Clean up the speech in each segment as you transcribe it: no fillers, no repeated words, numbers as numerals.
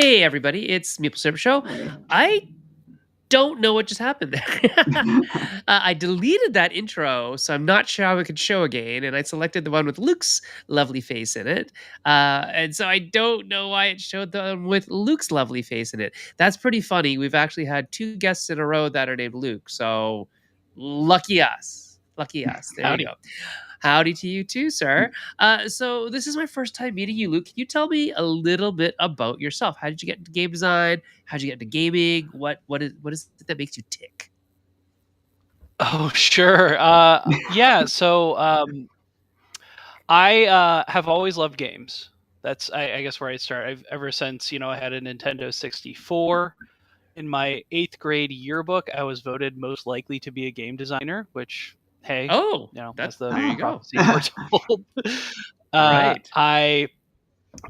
Hey, everybody, it's Maple Syrup Show. I don't know what just happened there. I deleted that intro, so I'm not sure how it could show again. And I selected the one with Luke's lovely face in it. And so I don't know why it showed the one with Luke's lovely face in it. That's pretty funny. We've actually had two guests in a row that are named Luke. So lucky us. Lucky us. There Howdy. you go. Howdy to you too, sir. So this is my first time meeting you, Luke. Can you tell me a little bit about yourself? How did you get into game design? How did you get into gaming? What is it that makes you tick? Oh, sure. Yeah. So I have always loved games. That's I guess where I start. I've ever since I had a Nintendo 64. In my 8th grade yearbook, I was voted most likely to be a game designer. Which, hey, Oh, as the there you go. prophecy foretold. Right.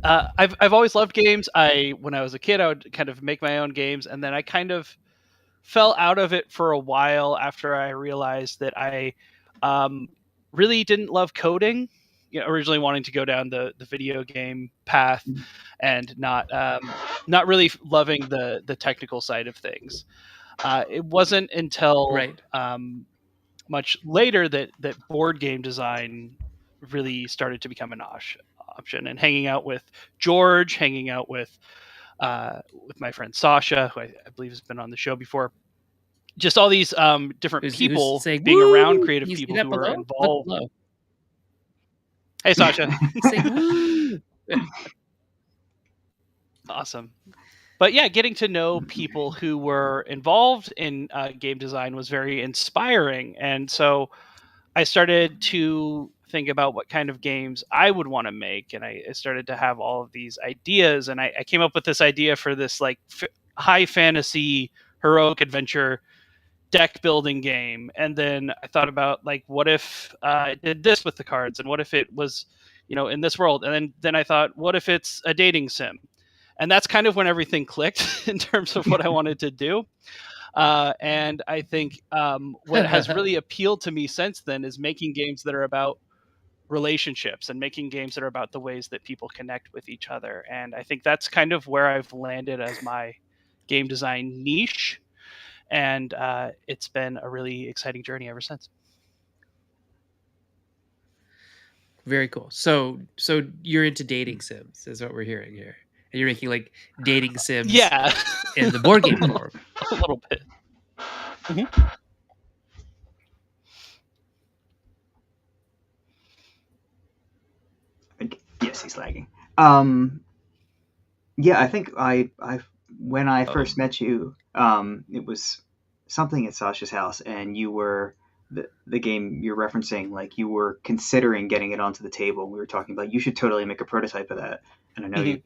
I've always loved games. When I was a kid, I would kind of make my own games, and then I kind of fell out of it for a while after I realized that I really didn't love coding. Originally wanting to go down the video game path and not really loving the technical side of things. It wasn't until Right. much later that board game design really started to become an option, and hanging out with George, hanging out with my friend Sasha, who I believe has been on the show before. Just all these different Who's people saying, being around woo? creative Can you see people that who were below? Look involved. below. Hey, Sasha. Saying, woo. Awesome. But yeah, getting to know people who were involved in game design was very inspiring. And so I started to think about what kind of games I would want to make. And I started to have all of these ideas. And I came up with this idea for this like high fantasy heroic adventure deck building game. And then I thought about like, what if I did this with the cards? And what if it was, in this world? And then I thought, what if it's a dating sim? And that's kind of when everything clicked in terms of what I wanted to do. And I think what has really appealed to me since then is making games that are about relationships and making games that are about the ways that people connect with each other. And I think that's kind of where I've landed as my game design niche. And it's been a really exciting journey ever since. Very cool. So you're into dating sims, is what we're hearing here. And you're making like dating sims in the board game form. A little bit. Mm-hmm. Yes, he's lagging. Yeah, I think when I first met you, it was something at Sasha's house, and you were the game you're referencing. Like you were considering getting it onto the table. We were talking about you should totally make a prototype of that. And I know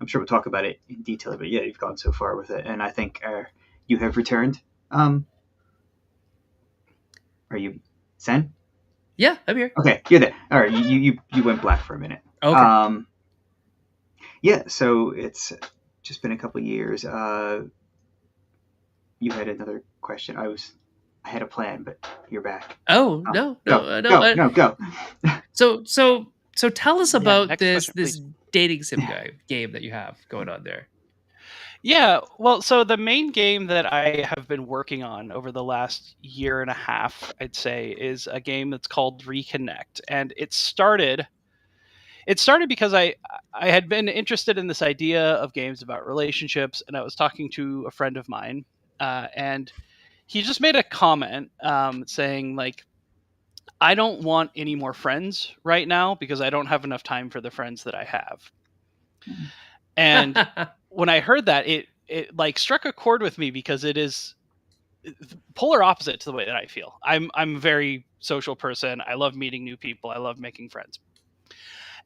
I'm sure we'll talk about it in detail, but yeah, you've gone so far with it, and I think you have returned. Are you Sen? Yeah, I'm here. Okay, you're there. All right, you went black for a minute. Okay. Yeah, so it's just been a couple years. You had another question. I had a plan, but you're back. Oh, no. Go. So tell us about this question, dating sim game that you have going on there. Yeah, well, so the main game that I have been working on over the last year and a half, I'd say, is a game that's called Reconnect. And it started because I had been interested in this idea of games about relationships, and I was talking to a friend of mine, and he just made a comment saying, like, I don't want any more friends right now because I don't have enough time for the friends that I have. And when I heard that, it like struck a chord with me because it is polar opposite to the way that I feel. I'm a very social person. I love meeting new people. I love making friends.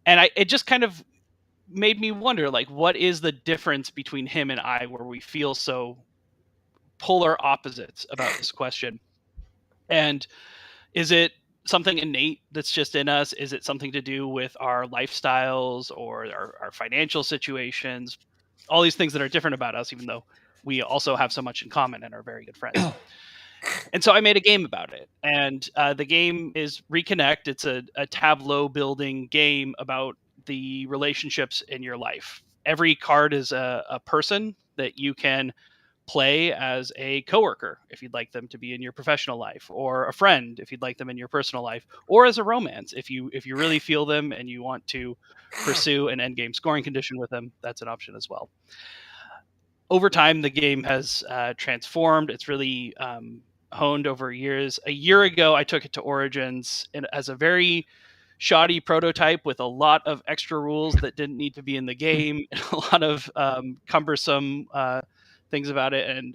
And it just kind of made me wonder, like, what is the difference between him and I where we feel so polar opposites about this question? And is it something innate that's just in us? Is it something to do with our lifestyles or our financial situations? All these things that are different about us, even though we also have so much in common and are very good friends. And so I made a game about it. And the game is Reconnect. It's a tableau building game about the relationships in your life. every card is a person that you can play as a coworker if you'd like them to be in your professional life, or a friend if you'd like them in your personal life, or as a romance if you really feel them and you want to pursue an end game scoring condition with them. That's an option as well. Over time, the game has transformed. It's really honed over years. A year ago, I took it to Origins and as a very shoddy prototype with a lot of extra rules that didn't need to be in the game, and a lot of cumbersome things about it. And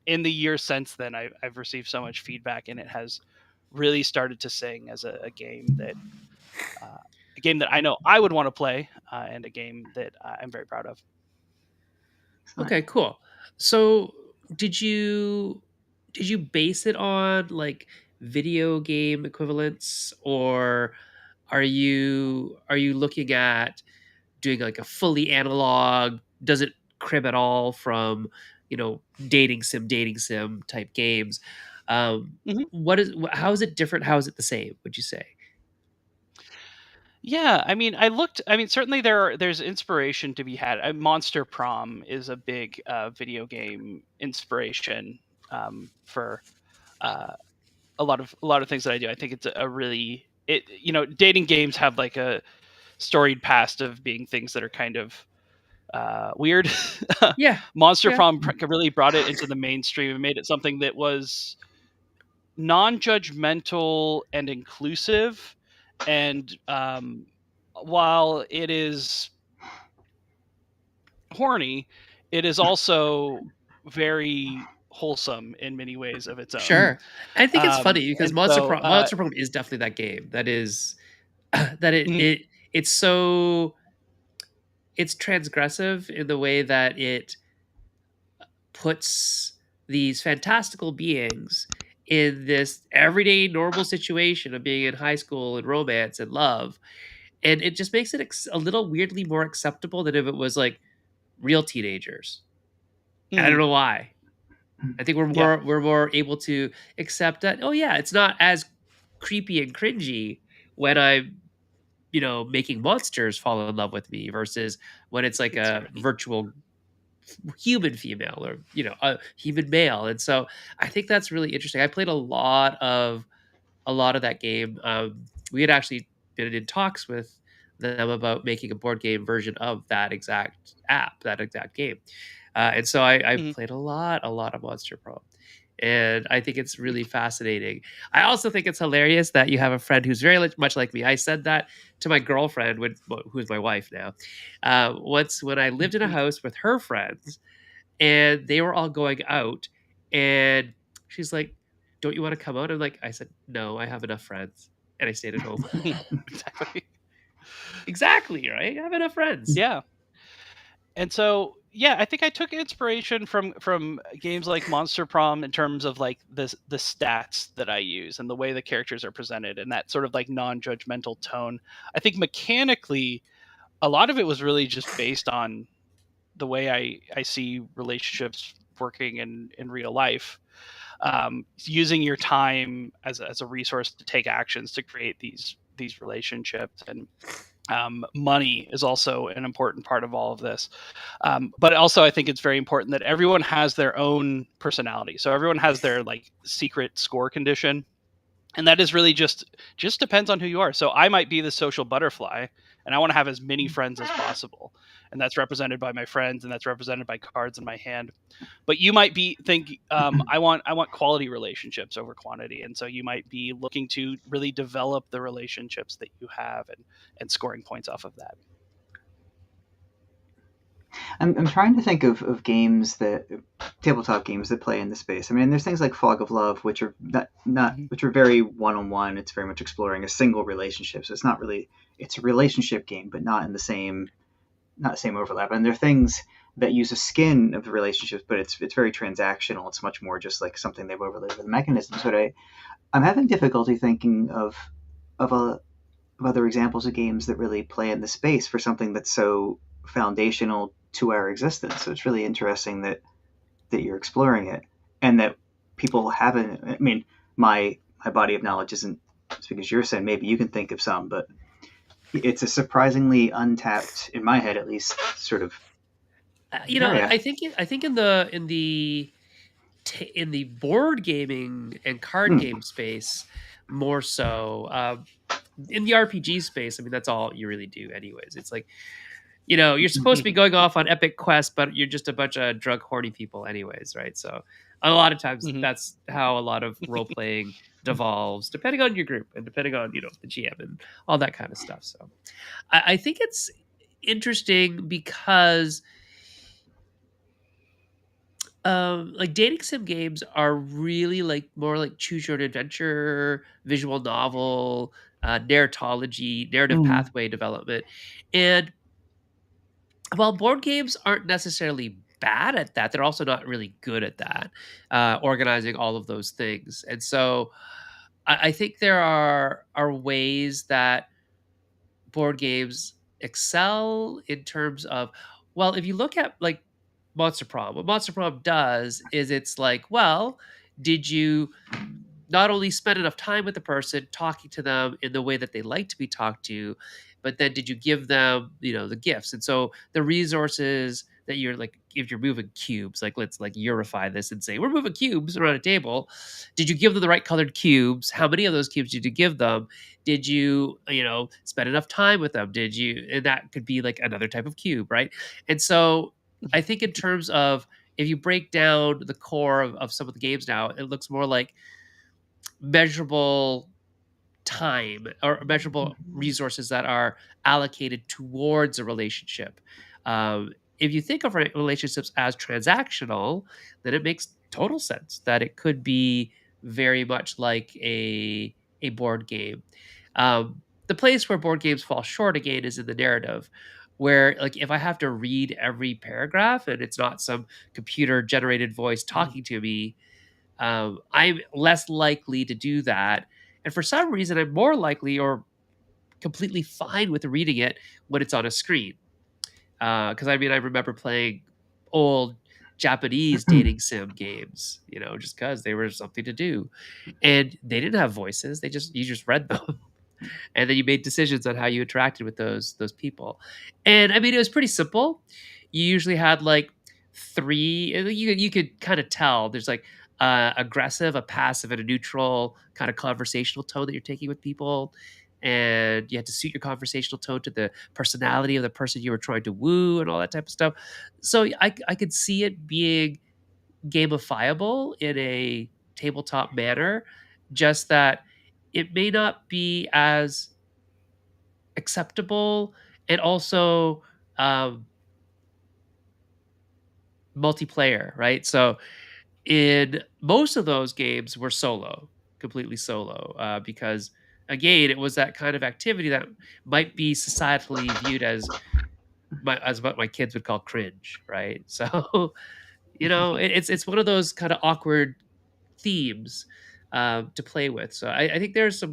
in the years since then, I've received so much feedback, and it has really started to sing as a game that I know I would want to play, and a game that I'm very proud of. Okay, cool. So did you base it on like video game equivalents, or are you looking at doing like a fully analog? Does it crib at all from, dating sim type games? Mhm. How is it different? How is it the same, would you say? Yeah, I mean, certainly there's inspiration to be had. Monster Prom is a big video game inspiration for uh, a lot of things that I do. I think it's a really dating games have like a storied past of being things that are kind of weird. Yeah. Monster Yeah. Prom really brought it into the mainstream and made it something that was non-judgmental and inclusive, and while it is horny, it is also very wholesome in many ways of its own. Sure. I think it's funny because And so, Monster Problem is definitely that game. That is that mhm, it's it's transgressive in the way that it puts these fantastical beings in this everyday normal situation of being in high school and romance and love, and it just makes it a little weirdly more acceptable than if it was like real teenagers. I don't mhm, know why. I think yeah, we're more able to accept that. Oh yeah, it's not as creepy and cringy when I'm, making monsters fall in love with me versus when it's like that's a right. virtual human female, or a human male. And so I think that's really interesting. I played a lot of that game. We had actually been in talks with them about making a board game version of that exact app, that exact game. And so I Mhm. played a lot of Monster Pro. And I think it's really fascinating. I also think it's hilarious that you have a friend who's very much like me. I said that to my girlfriend, who's my wife now, once when I lived in a house with her friends, and they were all going out, and she's like, "Don't you want to come out?" I said, "No, I have enough friends," and I stayed at home. Exactly. Exactly, right? I have enough friends. Yeah. And so, yeah, I think I took inspiration from games like Monster Prom in terms of like the stats that I use and the way the characters are presented and that sort of like non-judgmental tone. I think mechanically a lot of it was really just based on the way I see relationships working in real life. Using your time as a resource to take actions to create these relationships, and money is also an important part of all of this. But also, I think it's very important that everyone has their own personality. So everyone has their like secret score condition, and that is really just depends on who you are. So I might be the social butterfly, and I want to have as many friends as possible, and that's represented by my friends, and that's represented by cards in my hand. But you might be think I want quality relationships over quantity, and so you might be looking to really develop the relationships that you have, and scoring points off of that. I'm trying to think of games that tabletop games that play in the space. I mean, there's things like Fog of Love, which are not Mhm. which are very one on one. It's very much exploring a single relationship. So it's not really it's a relationship game, but not in the same not the same overlap. And there are things that use a skin of the relationships, but it's very transactional. It's much more just like something they've overlaid with mechanisms. But I'm having difficulty thinking of a of other examples of games that really play in the space for something that's so foundational to our existence. So it's really interesting that you're exploring it and that people haven't. I mean, my body of knowledge isn't as big as yours, and maybe you can think of some, but it's a surprisingly untapped, in my head at least, sort of You know, Oh yeah. I think in the board gaming and card Hmm. game space more so. In the RPG space, I mean, that's all you really do, anyways. It's like, you know, you're supposed to be going off on epic quests, but you're just a bunch of drug horny people, anyways, right? So, a lot of times, Mhm. that's how a lot of role playing devolves, depending on your group and depending on the GM and all that kind of stuff. So, I think it's interesting because like dating sim games are really like more like choose your own adventure, visual novel, narratology, narrative Hmm. pathway development. And while board games aren't necessarily bad at that, they're also not really good at that, organizing all of those things. And so I think there are ways that board games excel in terms of, well, if you look at like Monster Prom, what Monster Prom does is it's like, well, did you not only spend enough time with the person, talking to them in the way that they like to be talked to, but then did you give them, the gifts? And so the resources that you're like, if you're moving cubes, like let's like Eurify this and say we're moving cubes around a table. Did you give them the right colored cubes? How many of those cubes did you give them? Did you, spend enough time with them? Did you, and that could be like another type of cube, right? And so I think in terms of if you break down the core of some of the games now, it looks more like measurable time or measurable resources that are allocated towards a relationship. If you think of relationships as transactional, then it makes total sense that it could be very much like a board game. The place where board games fall short again is in the narrative, where like if I have to read every paragraph and it's not some computer generated voice talking to me, I'm less likely to do that. And for some reason, I'm more likely or completely fine with reading it when it's on a screen. Because I mean, I remember playing old Japanese dating sim games, just because they were something to do, and they didn't have voices. You just read them, and then you made decisions on how you interacted with those people. And I mean, it was pretty simple. You usually had like three. You could kind of tell there's like aggressive, a passive, and a neutral kind of conversational tone that you're taking with people. And you had to suit your conversational tone to the personality of the person you were trying to woo and all that type of stuff. So I could see it being gamifiable in a tabletop manner, just that it may not be as acceptable and also um, multiplayer, right? So in most of those games were solo, completely solo, because again, it was that kind of activity that might be societally viewed as what my kids would call cringe, right? So it's one of those kind of awkward themes to play with. So I think there's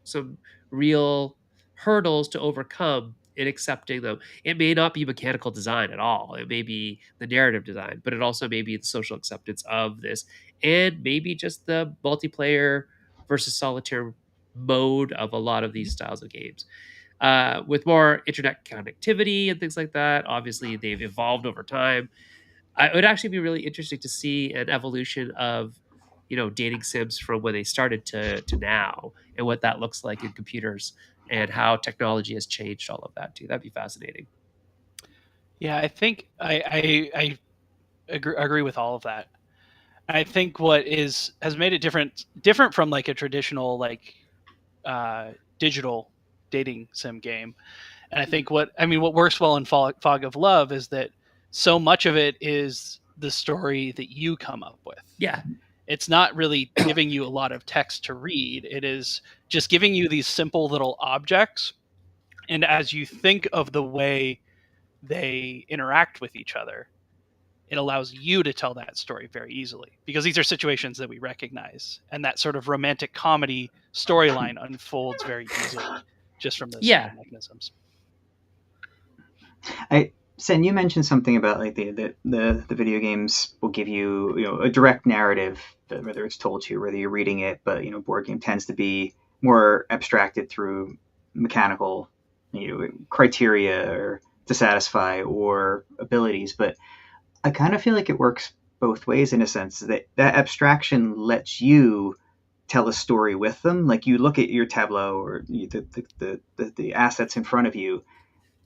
some real hurdles to overcome in accepting them. It may not be mechanical design at all. It may be the narrative design, but it also may be the social acceptance of this, and maybe just the multiplayer versus solitaire mode of a lot of these styles of games. With more internet connectivity and things like that, obviously they've evolved over time. It would actually be really interesting to see an evolution of, dating sims from when they started to now, and what that looks like in computers and how technology has changed all of that too. That'd be fascinating. Yeah, I think I agree with all of that. I think what is has made it different from like a traditional like digital dating sim game. And I think what works well in Fog of Love is that so much of it is the story that you come up with. Yeah. It's not really giving you a lot of text to read. It is just giving you these simple little objects. And as you think of the way they interact with each other, it allows you to tell that story very easily because these are situations that we recognize. And that sort of romantic comedy storyline unfolds very easily just from those simple Yeah. mechanisms. Sen, you mentioned something about like the video games will give you a direct narrative, whether it's told to you, whether you're reading it, but board game tends to be more abstracted through mechanical criteria or to satisfy or abilities, but I kind of feel like it works both ways in a sense that that abstraction lets you tell a story with them. Like you look at your tableau or the assets in front of you,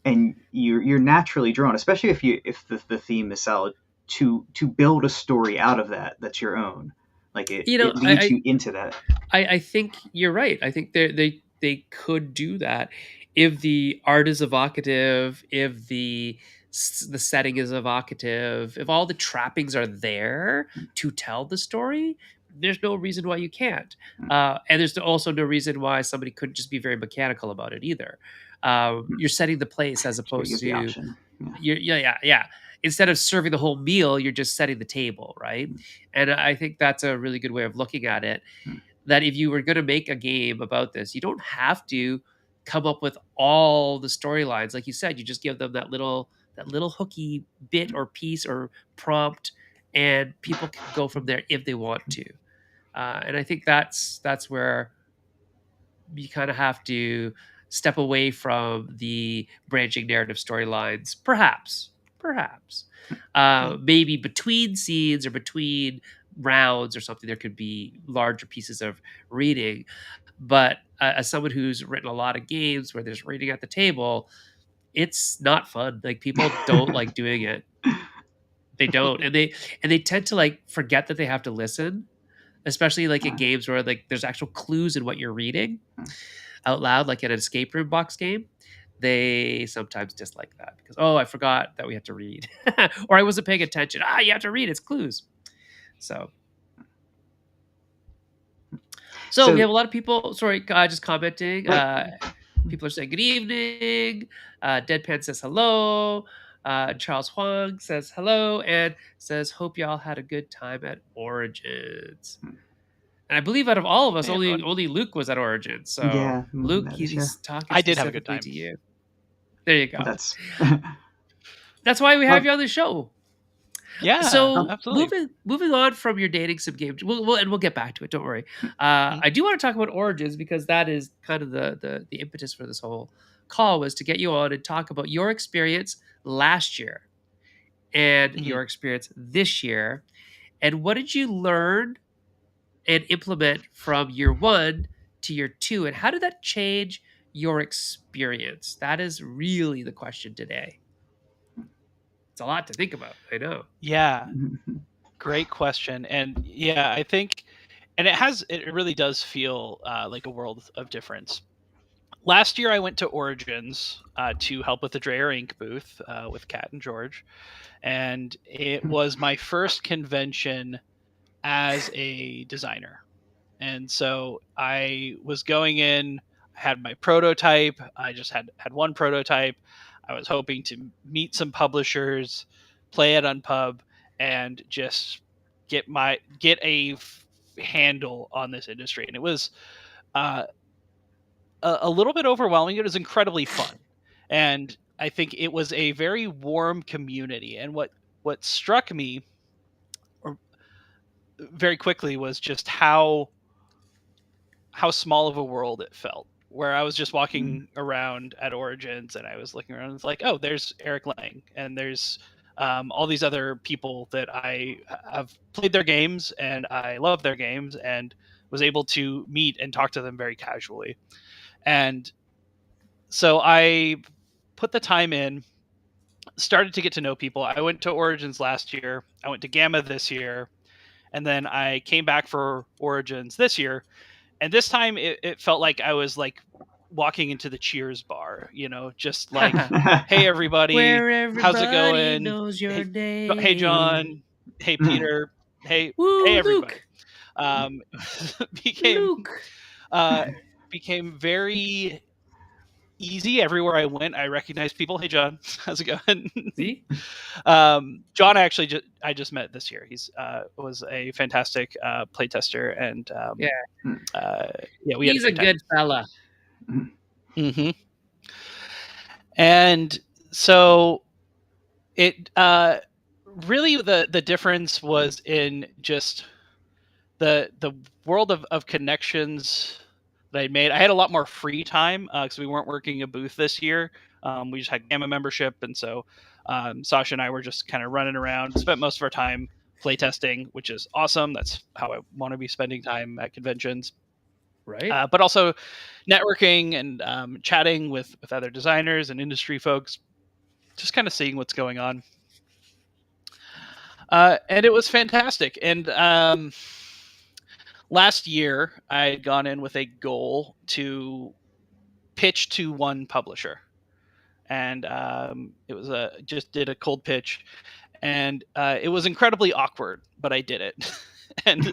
and you're naturally drawn, especially if the theme is solid, to build a story out of that that's your own. Like You know, it leads you into that. I think you're right. I think they could do that if the art is evocative, if the setting is evocative, if all the trappings are there to tell the story. There's no reason why you can't, and there's also no reason why somebody couldn't just be very mechanical about it either. You're setting the place as Just gotta opposed give the to option. Yeah. yeah. Instead of serving the whole meal, you're just setting the table, right? And I think that's a really good way of looking at it. That if you were going to make a game about this, you don't have to come up with all the storylines. Like you said, you just give them that little hooky bit or piece or prompt, and people can go from there if they want to. And I think that's where you kind of have to step away from the branching narrative storylines, perhaps maybe between scenes or between rounds or something there could be larger pieces of reading, but as someone who's written a lot of games where there's reading at the table, it's not fun. Like people don't like doing it. They don't, and they tend to like forget that they have to listen, especially like in games where like there's actual clues in what you're reading out loud, like in an escape room box game. They sometimes dislike that because, oh, I forgot that we have to read, or I wasn't paying attention. You have to read. It's clues. So we have a lot of people. Sorry, just commenting. People are saying good evening. Deadpan says hello. Charles Huang says hello and says hope y'all had a good time at Origins. And I believe out of all of us, only Luke was at Origins. So Yeah, Luke, he's talking. I did have a good time. To you. There you go. Well, that's why we have you on the show. Yeah. So absolutely. moving on from your dating sim game, we'll get back to it. Don't worry. I do want to talk about Origins because that is kind of the impetus for this whole call, was to get you on and talk about your experience last year and your experience this year, and what did you learn and implement from year 1 to year 2, and how did that change your experience? That is really the question today. It's a lot to think about. I know. Yeah. Great question. And yeah, I think, and it really does feel like a world of difference. Last year, I went to Origins to help with the Dreyer Inc. booth with Kat and George. And it was my first convention as a designer. And so I was going in, I had my prototype. I just had one prototype. I was hoping to meet some publishers, play at Unpub, and just get a handle on this industry. And it was a little bit overwhelming. It was incredibly fun, and I think it was a very warm community. And what struck me very quickly was just how small of a world it felt. Where I was just walking around at Origins and I was looking around, and it's like, oh, there's Eric Lang, and there's all these other people that I have played their games and I love their games and was able to meet and talk to them very casually. And so I put the time in, started to get to know people. I went to Origins last year. I went to Gamma this year. And then I came back for Origins this year. And this time it felt like I was like walking into the Cheers bar, just like, hey, everybody, where everybody how's it going? Knows your name. Hey, John. Hey, Peter. Hey, Woo, hey, everybody. Luke. Became very easy. Everywhere I went, I recognized people. Hey, John, how's it going? See? John, I just met this year. He's was a fantastic playtester, and he's a good fella. Mm-hmm. And so it really the difference was in just the world of connections that I made. I had a lot more free time because we weren't working a booth this year. We just had Gamma membership, and so Sasha and I were just kind of running around, spent most of our time playtesting, which is awesome. That's how I want to be spending time at conventions. Right. But also networking and chatting with other designers and industry folks, just kind of seeing what's going on. And it was fantastic. And last year, I had gone in with a goal to pitch to one publisher. And it was just did a cold pitch. And it was incredibly awkward, but I did it. And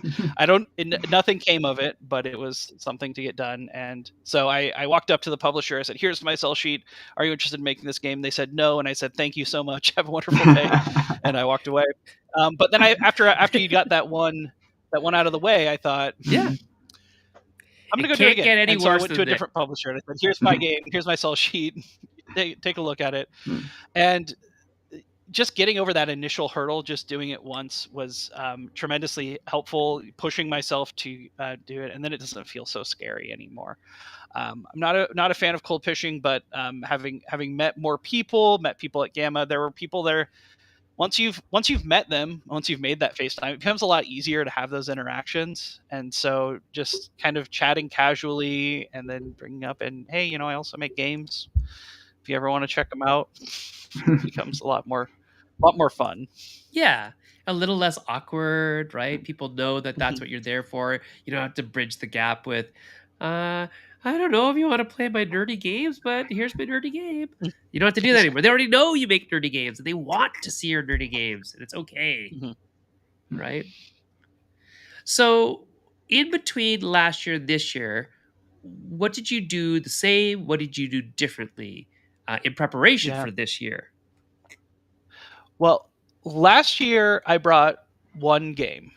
nothing came of it, but it was something to get done. And so I walked up to the publisher. I said, "Here's my sell sheet. Are you interested in making this game?" They said no, and I said, "Thank you so much. Have a wonderful day." And I walked away. But then after you got that one out of the way, I thought, Yeah. I'm gonna go do it again. And so I went to a different publisher, and I said, "Here's my game. Here's my sell sheet. Take a look at it." And just getting over that initial hurdle, just doing it once, was tremendously helpful, pushing myself to do it, and then it doesn't feel so scary anymore. I'm not a fan of cold pitching, but having met people at Gamma, there were people there. Once you've met them, once you've made that FaceTime, it becomes a lot easier to have those interactions. And so just kind of chatting casually and then bringing up, and hey, I also make games. If you ever want to check them out, it becomes a lot more fun. Yeah, a little less awkward, right? People know that that's what you're there for. You don't have to bridge the gap with, I don't know if you want to play my nerdy games, but here's my nerdy game. You don't have to do that anymore. They already know you make nerdy games, and they want to see your nerdy games, and it's okay, right? So, in between last year and this year, what did you do the same? What did you do differently in preparation for this year? Well, last year I brought one game,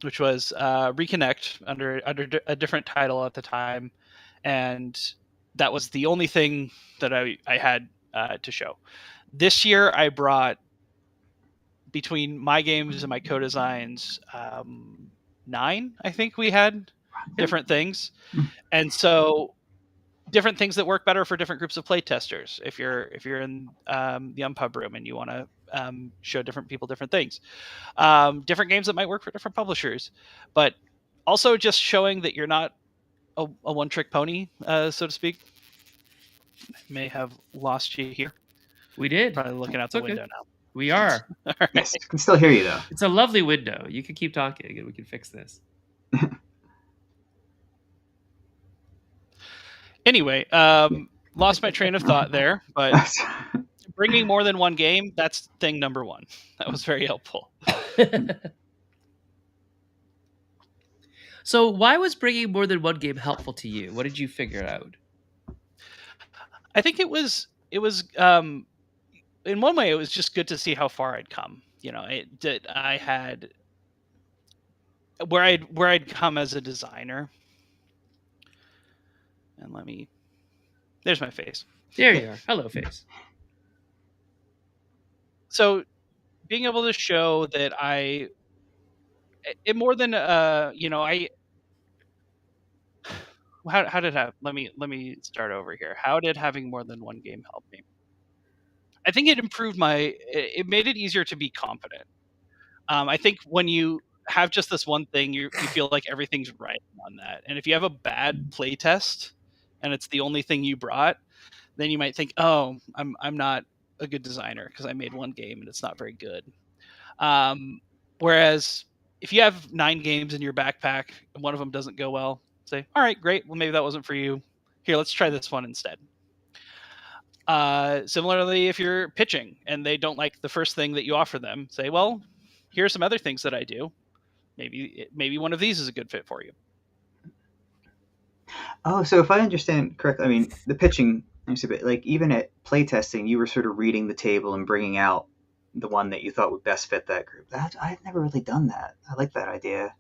which was Reconnect under a different title at the time, and that was the only thing that I had to show. This year I brought, between my games and my co-designs, 9, I think we had different things. And so different things that work better for different groups of playtesters. If you're in the Unpub room and you want to show different people different things, different games that might work for different publishers, but also just showing that you're not a one-trick pony, so to speak. I may have lost you here. We did. Probably looking out the window now. We are. All right. Yes, I can still hear you though. It's a lovely window. You can keep talking and we can fix this. Anyway, lost my train of thought there, but bringing more than one game, that's thing number one. That was very helpful. So why was bringing more than one game helpful to you? What did you figure out? I think it was in one way, it was just good to see how far I'd come. I had where I'd come as a designer. And there's my face. There you are. Hello, face. So being able to show that it more than how did let me start over here. How did having more than one game help me? I think it improved it made it easier to be confident. I think when you have just this one thing, you feel like everything's right on that. And if you have a bad play test and it's the only thing you brought, then you might think, oh, I'm not a good designer because I made one game and it's not very good. Whereas if you have 9 games in your backpack and one of them doesn't go well, say, all right, great. Well, maybe that wasn't for you. Here, let's try this one instead. Similarly, if you're pitching and they don't like the first thing that you offer them, say, well, here are some other things that I do. Maybe one of these is a good fit for you. Oh, so if I understand correctly, I mean, the pitching, like even at playtesting, you were sort of reading the table and bringing out the one that you thought would best fit that group. I've never really done that. I like that idea.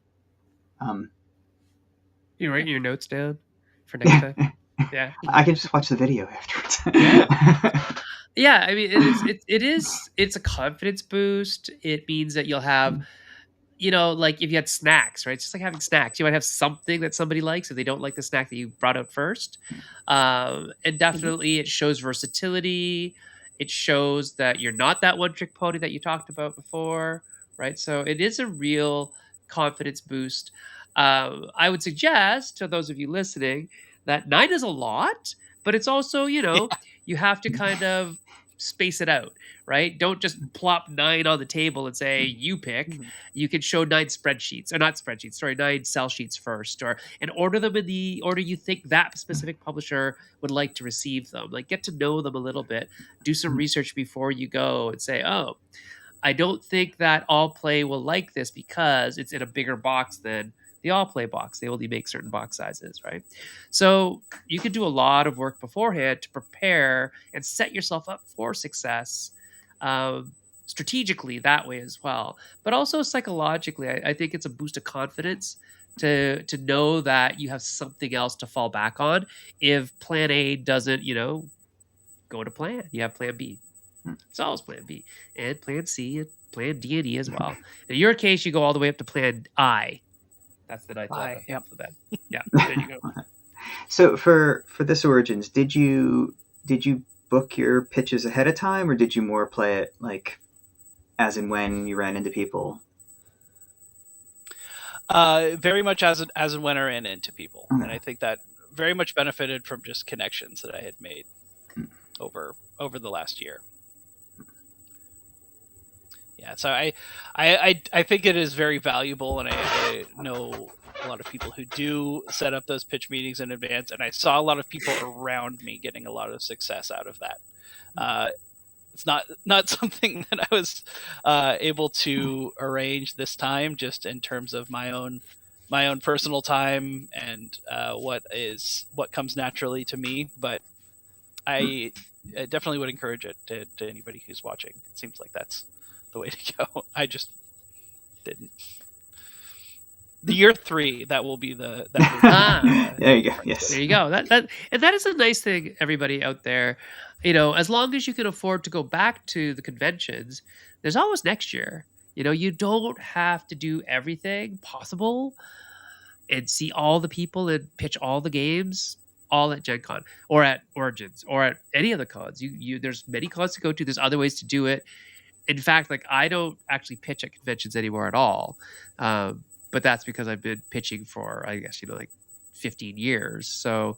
You writing your notes down for next time? Yeah. I can just watch the video afterwards. Yeah, I mean, it's a confidence boost. It means that you'll have, like if you had snacks, right? It's just like having snacks. You might have something that somebody likes if they don't like the snack that you brought out first. And definitely it shows versatility. It shows that you're not that one trick pony that you talked about before, right? So it is a real confidence boost. I would suggest to those of you listening that 9 is a lot, but it's also, you have to kind of space it out, right? Don't just plop 9 on the table and say, you pick. You can show 9 spreadsheets, or not spreadsheets, sorry, 9 sell sheets first, and order them in the order you think that specific publisher would like to receive them. Like, get to know them a little bit, do some research before you go and say, oh, I don't think that All Play will like this because it's in a bigger box than the All Play box. They only make certain box sizes, right? So you can do a lot of work beforehand to prepare and set yourself up for success, strategically that way as well. But also psychologically, I think it's a boost of confidence to know that you have something else to fall back on if Plan A doesn't, go to plan. You have Plan B. It's always Plan B and Plan C and Plan D and E as well. In your case, you go all the way up to Plan I. That's the ninth letter of the alphabet. Yeah, there you go. So for this Origins, did you book your pitches ahead of time, or did you more play it like as and when you ran into people? Very much as and when I ran into people, Okay. and I think that very much benefited from just connections that I had made over the last year. Yeah, so I think it is very valuable, and I know a lot of people who do set up those pitch meetings in advance, and I saw a lot of people around me getting a lot of success out of that. It's not something that I was able to arrange this time, just in terms of my own personal time and what comes naturally to me. But I definitely would encourage it to anybody who's watching. It seems like that's the way to go. I just didn't. The year 3, that will be the. There you go. Yes. There you go. That is a nice thing, everybody out there. As long as you can afford to go back to the conventions, there's always next year. You don't have to do everything possible and see all the people and pitch all the games all at Gen Con or at Origins or at any of the cons. There's many cons to go to. There's other ways to do it. In fact, like, I don't actually pitch at conventions anymore at all. But that's because I've been pitching for, I guess, like 15 years. So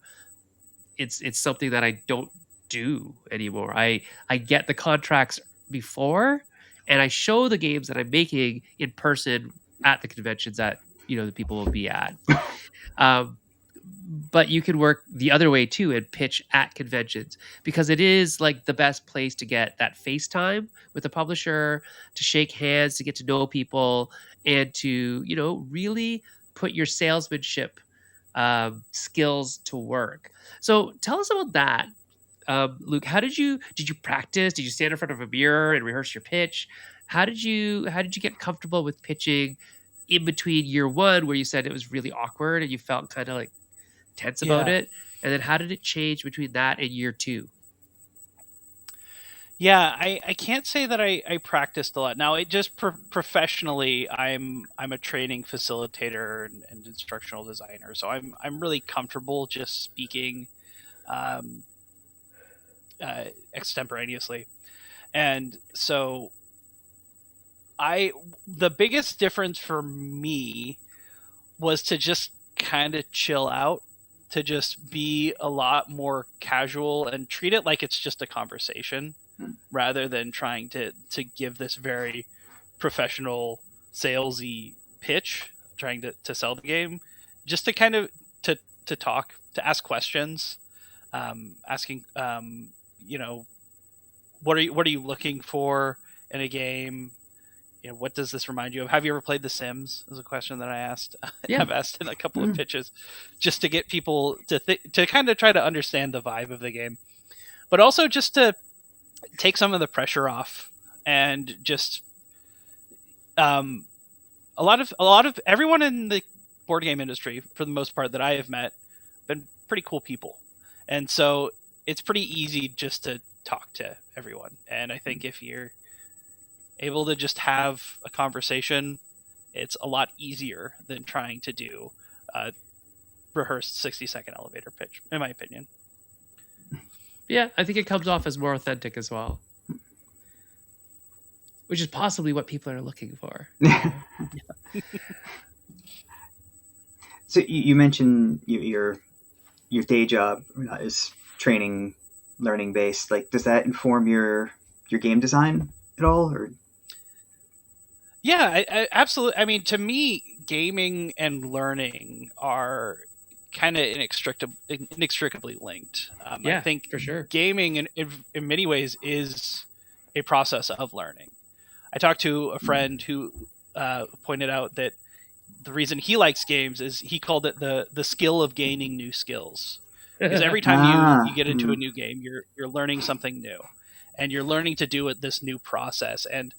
it's something that I don't do anymore. I get the contracts before, and I show the games that I'm making in person at the conventions that, the people will be at. But you can work the other way too and pitch at conventions, because it is like the best place to get that FaceTime with the publisher, to shake hands, to get to know people, and to, really put your salesmanship skills to work. So tell us about that. Luke, did you practice? Did you stand in front of a mirror and rehearse your pitch? How did you get comfortable with pitching in between year 1, where you said it was really awkward and you felt kind of like tense about it, and then how did it change between that and year 2? Yeah, I can't say that I practiced a lot. Now, it just professionally, I'm a training facilitator and instructional designer, so I'm really comfortable just speaking extemporaneously, and so the biggest difference for me was to just kind of chill out, to just be a lot more casual and treat it like it's just a conversation, rather than trying to give this very professional salesy pitch, trying to sell the game. Just to kind of to talk, to ask questions, asking what are you looking for in a game? What does this remind you of? Have you ever played The Sims? Is a question that I asked. Yeah. I've asked in a couple of pitches, just to get people to kind of try to understand the vibe of the game, but also just to take some of the pressure off, and just a lot of everyone in the board game industry, for the most part, that I have met, been pretty cool people, and so it's pretty easy just to talk to everyone. And I think if you're able to just have a conversation it's a lot easier than trying to do a rehearsed 60-second elevator pitch, in my opinion. Yeah, I think it comes off as more authentic as well, which is possibly what people are looking for. So you mentioned your day job is training, learning based. Like, does that inform your game design at all? Or Yeah, I absolutely. I mean, to me, gaming and learning are kind of inextricably linked. I Yeah, think for sure. gaming, in many ways, is a process of learning. I talked to a friend who pointed out that the reason he likes games is he called it the skill of gaining new skills. Because every time you get into a new game, you're learning something new, and you're learning to do it this new process. And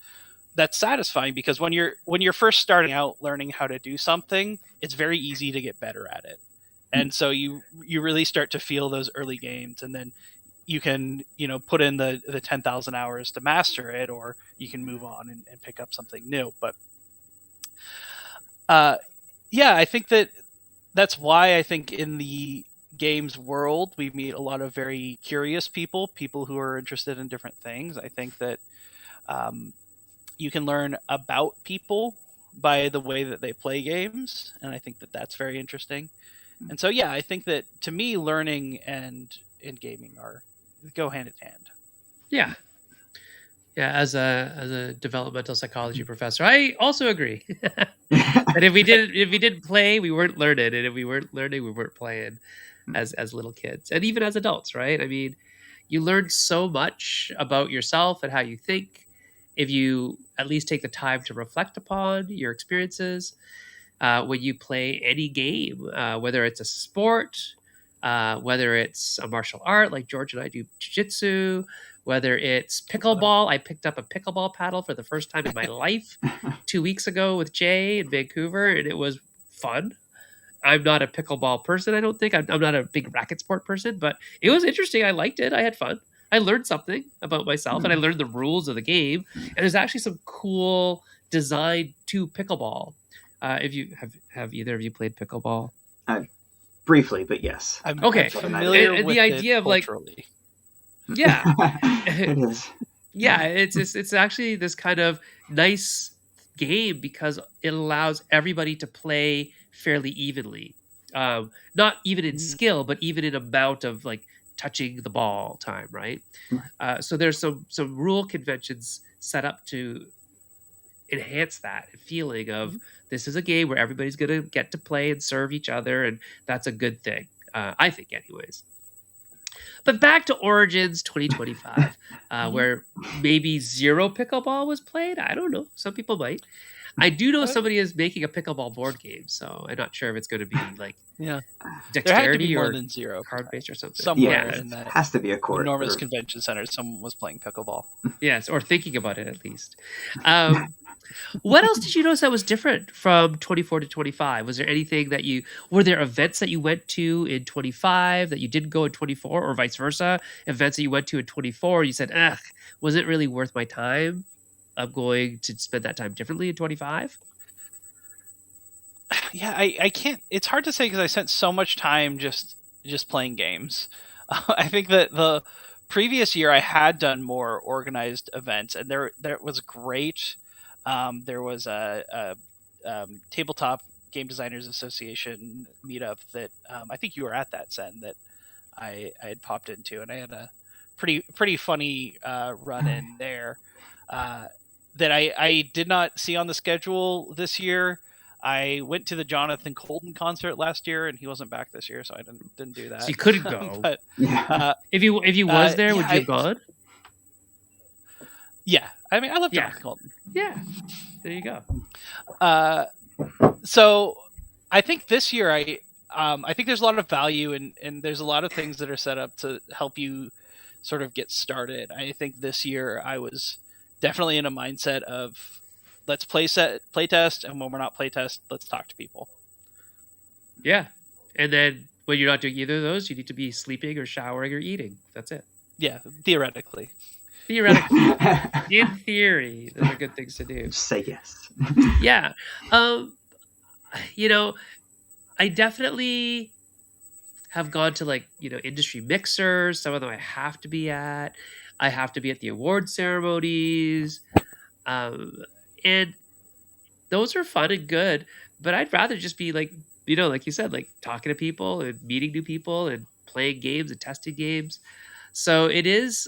that's satisfying because when you're first starting out learning how to do something, it's very easy to get better at it. And so you really start to feel those early gains, and then you can put in the 10,000 hours to master it, or you can move on and pick up something new. But yeah, I think that's why I think in the games world we meet a lot of very curious people who are interested in different things. I think that you can learn about people by the way that they play games, and I think that that's very interesting. And so yeah, I think that to me, learning and gaming go hand in hand. Yeah. Yeah, as a developmental psychology professor, I also agree that if we didn't play, we weren't learning, and if we weren't learning, we weren't playing as little kids, and even as adults, right? I mean, you learn so much about yourself and how you think if you at least take the time to reflect upon your experiences when you play any game, whether it's a sport, whether it's a martial art like George and I do jiu-jitsu, whether it's pickleball. I picked up a pickleball paddle for the first time in my life 2 weeks ago with Jay in Vancouver, and it was fun. I'm not a pickleball person, I don't think. I'm not a big racket sport person, but it was interesting. I liked it. I had fun. I learned something about myself, and I learned the rules of the game. And there's actually some cool design to pickleball. If you have either of you played pickleball? Briefly, but yes. I'm Okay. familiar And with the idea of like, culturally. yeah, It is. yeah, it's actually this kind of nice game because it allows everybody to play fairly evenly. Not even in skill, but even in amount of like touching the ball time, right? So there's some rule conventions set up to enhance that feeling of this is a game where everybody's going to get to play and serve each other, and that's a good thing, I think, anyways. But back to Origins 2025, where maybe zero pickleball was played. I don't know. Some people might. I do know somebody is making a pickleball board game, so I'm not sure if it's going to be like Yeah, there had to dexterity be more or than zero. card based or something. Somewhere Yeah, in that Has to be a court. enormous or- convention center, someone was playing pickleball. yes, or thinking about it at least. What else did you notice that was different from 24 to 25? Was there anything that were there events that you went to in 25 that you didn't go in 24, or vice versa? Events that you went to in 24, you said, ugh, was it really worth my time? I'm going to spend that time differently in 25? Yeah, I can't. It's hard to say because I spent so much time just playing games. I think that the previous year I had done more organized events, and there was great. There was a tabletop game designers association meetup that I think you were at that, Sen, that I had popped into, and I had a pretty funny run in there that I did not see on the schedule this year. I went to the Jonathan Colton concert last year, and he wasn't back this year, so I didn't do that. So you couldn't go. But Yeah. If you was there, yeah, would you have gone? yeah, I mean, I love Yeah. Jonathan Colton. Yeah. There you go. So I think this year I think there's a lot of value and there's a lot of things that are set up to help you sort of get started. I think this year I was definitely in a mindset of let's play test, and when we're not play test, let's talk to people. Yeah. And then when you're not doing either of those, you need to be sleeping or showering or eating. That's it. Yeah, theoretically. Theoretically, in theory, those are good things to do. Say yes. Yeah. You know, I definitely have gone to like, industry mixers. Some of them I have to be at. I have to be at the award ceremonies. And those are fun and good, but I'd rather just be like, like you said, like talking to people and meeting new people and playing games and testing games. So there's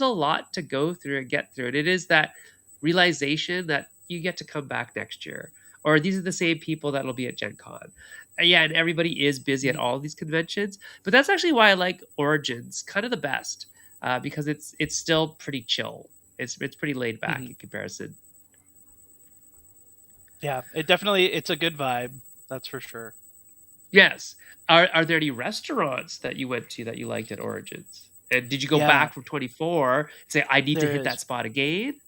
a lot to go through and get through. And it is that realization that you get to come back next year, or these are the same people that'll be at Gen Con. Yeah, and everybody is busy at all these conventions, but that's actually why I like Origins kind of the best, because it's still pretty chill. It's pretty laid back in comparison. Yeah, it's a good vibe. That's for sure. Yes. Are there any restaurants that you went to that you liked at Origins? And did you go back from 24 and say, I need to hit that spot again?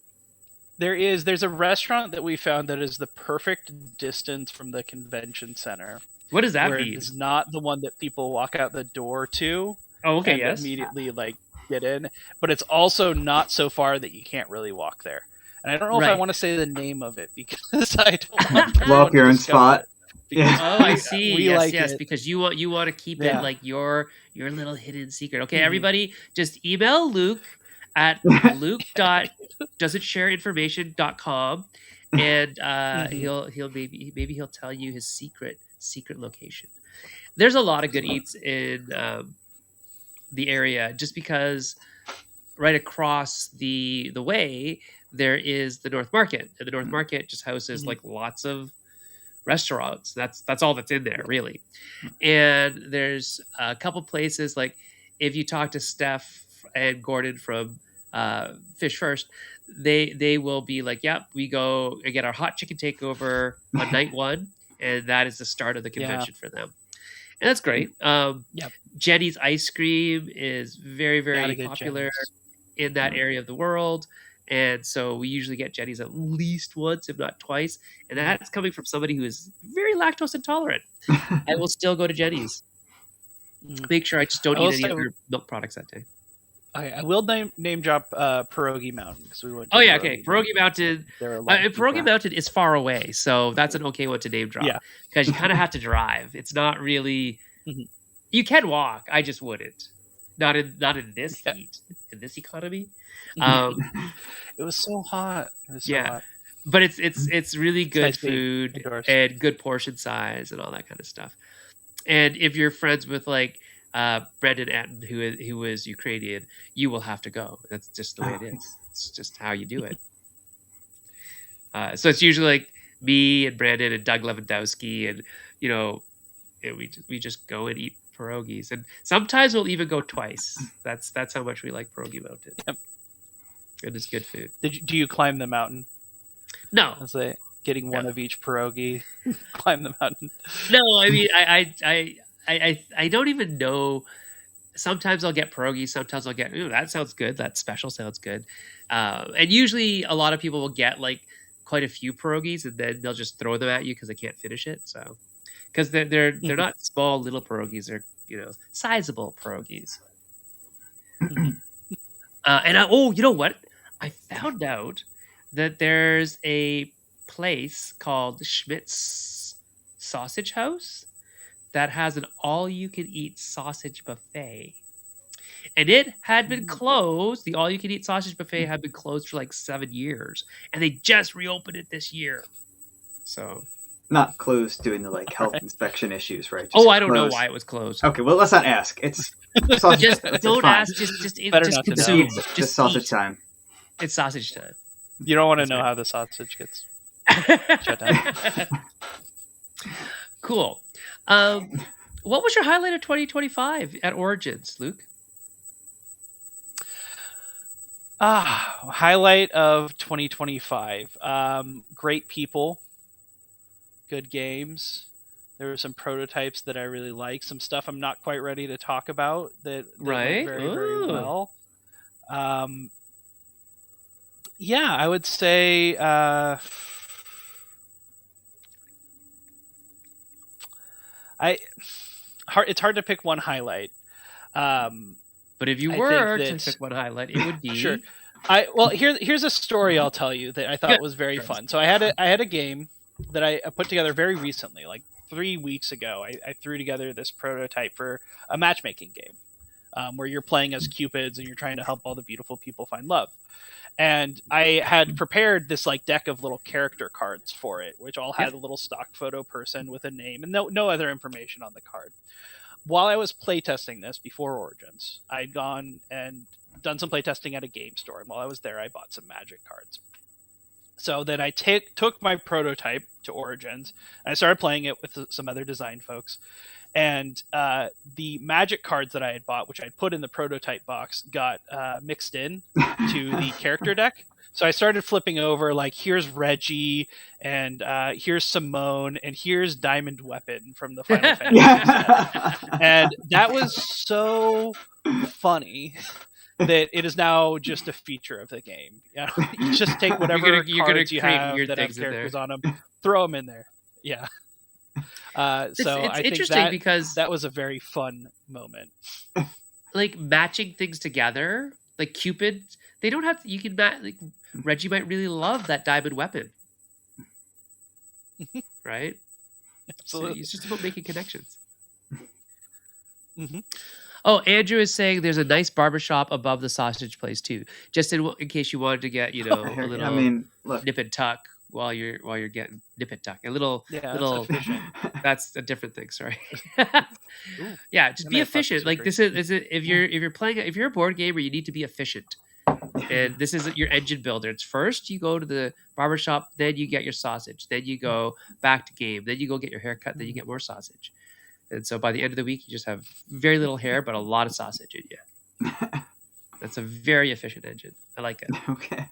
There's a restaurant that we found that is the perfect distance from the convention center. What does that where mean? It's not the one that people walk out the door to. Oh, okay, and yes. Immediately get in, but it's also not so far that you can't really walk there. And I don't know if I want to say the name of it because I don't want blow up your own spot. Yeah. Oh, I see. Yes, it. Because you want to keep it like your little hidden secret. Okay, everybody, just email Luke at luke.doesn'tshareinformation.com, and he'll maybe he'll tell you his secret location. There's a lot of good eats in the area, just because right across the way there is the North Market, and the North Market just houses like lots of restaurants. That's all that's in there, really. And there's a couple places, like if you talk to Steph and Gordon from Fish First, they will be like, yep, we go and get our hot chicken takeover on night one, and that is the start of the convention for them. And that's great. Jenny's ice cream is very, very popular in that area of the world. And so we usually get Jenny's at least once, if not twice. And that's coming from somebody who is very lactose intolerant. I will still go to Jenny's. Make sure I just don't eat any other milk products that day. I will name drop Pierogi Mountain, because we went to Pierogi Mountain. Pierogi Mountain is far away, so that's an okay one to name drop. Yeah, because you kind of have to drive. It's not really. You can walk. I just wouldn't. Not in this heat, in this economy. It was so hot. Hot. But it's really good food and good portion size and all that kind of stuff. And if you're friends with like Brendan Atten, who is Ukrainian, you will have to go. That's just the way it is. It's just how you do it. So it's usually like me and Brandon and Doug Lewandowski, and we just go and eat pierogies, and sometimes we'll even go twice. That's how much we like Pierogi Mountain. Yep. It is good food. Do you climb the mountain? No. I was like getting one of each pierogi. Climb the mountain. No, I mean I don't even know. Sometimes I'll get pierogies. Sometimes I'll get, that sounds good. That special sounds good. And usually a lot of people will get like quite a few pierogies, and then they'll just throw them at you because they can't finish it. So, because they're not small little pierogies, they're sizable pierogies. And you know what? I found out that there's a place called Schmidt's Sausage House that has an all-you-can-eat sausage buffet. And it had been closed. The all-you-can-eat sausage buffet had been closed for like 7 years. And they just reopened it this year. So... Not closed doing the health inspection issues, right? Just I don't know why it was closed. Okay, well, let's not ask. It's sausage. Just don't ask. Just consume. Just sausage time. It's sausage time. You don't want to know how the sausage gets shut down. Cool. What was your highlight of 2025 at Origins, Luke? Highlight of 2025. Great people. Good games. There were some prototypes that I really like. Some stuff I'm not quite ready to talk about that went very, very well. I would say it's hard to pick one highlight. But if you were to pick one highlight, it would be sure. Here's a story I'll tell you that I thought was very fun. So I had a game that I put together very recently, like 3 weeks ago. I threw together this prototype for a matchmaking game, where you're playing as cupids and you're trying to help all the beautiful people find love. And I had prepared this like deck of little character cards for it, which all had a little stock photo person with a name and no other information on the card. While I was playtesting this before Origins, I'd gone and done some playtesting at a game store, and while I was there, I bought some Magic cards. So then I took my prototype to Origins, and I started playing it with some other design folks. And the Magic cards that I had bought, which I put in the prototype box, got mixed in to the character deck. So I started flipping over, like, here's Reggie, and here's Simone, and here's Diamond Weapon from the Final Fantasy set. And that was so funny that it is now just a feature of the game. You just take whatever cards you have that have characters on them, throw them in there. Yeah. So it's I think interesting because that was a very fun moment. Like matching things together, like Cupid, they don't have to. You can like Reggie might really love that diamond weapon, right? Absolutely. So it's just about making connections. Mm-hmm. Oh, Andrew is saying there's a nice barbershop above the sausage place too. Just in case you wanted to get, a little look. nip and tuck while you're getting nip and tuck. A little that's a different thing. Sorry. Yeah, just be efficient. Like this is if you're a board gamer, you need to be efficient. And this is your engine builder. It's first you go to the barbershop, then you get your sausage, then you go back to game, then you go get your hair cut, then you get more sausage. And so by the end of the week, you just have very little hair, but a lot of sausage in you. That's a very efficient engine. I like it. Okay.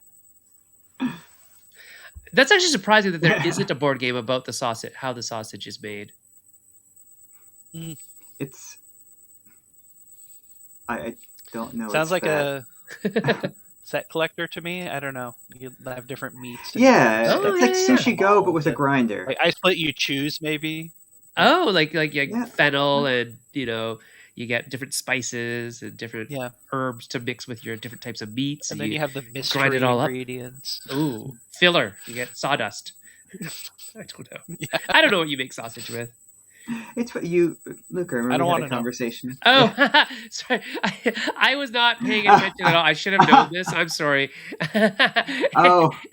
That's actually surprising that there isn't a board game about the sausage, how the sausage is made. It's... I don't know. Sounds like a set collector to me. I don't know. You have different meats. Yeah, it's like Sushi Go, but with a grinder. Like I Split You Choose, maybe. Oh, like fennel, and you get different spices and different herbs to mix with your different types of meats, and then you have the mystery grind it all ingredients. Up. Ooh, filler. You get sawdust. I don't know. Yeah. I don't know what you make sausage with. It's what you, Luke. I remember we had a conversation. Oh, sorry. I was not paying attention at all. I should have known this. I'm sorry.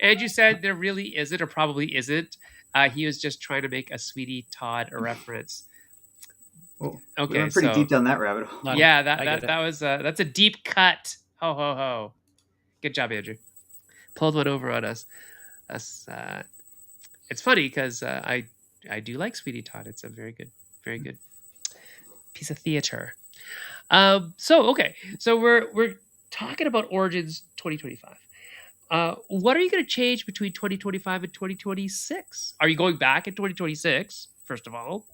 Andrew said there really isn't, or probably isn't. He was just trying to make a Sweetie Todd a reference. Oh, okay, we went pretty deep down that rabbit hole. Yeah, that was that's a deep cut. Ho ho ho! Good job, Andrew. Pulled one over on us. It's funny because I do like Sweetie Todd. It's a very good piece of theater. So we're talking about Origins 2025. What are you going to change between 2025 and 2026? Are you going back in 2026, first of all?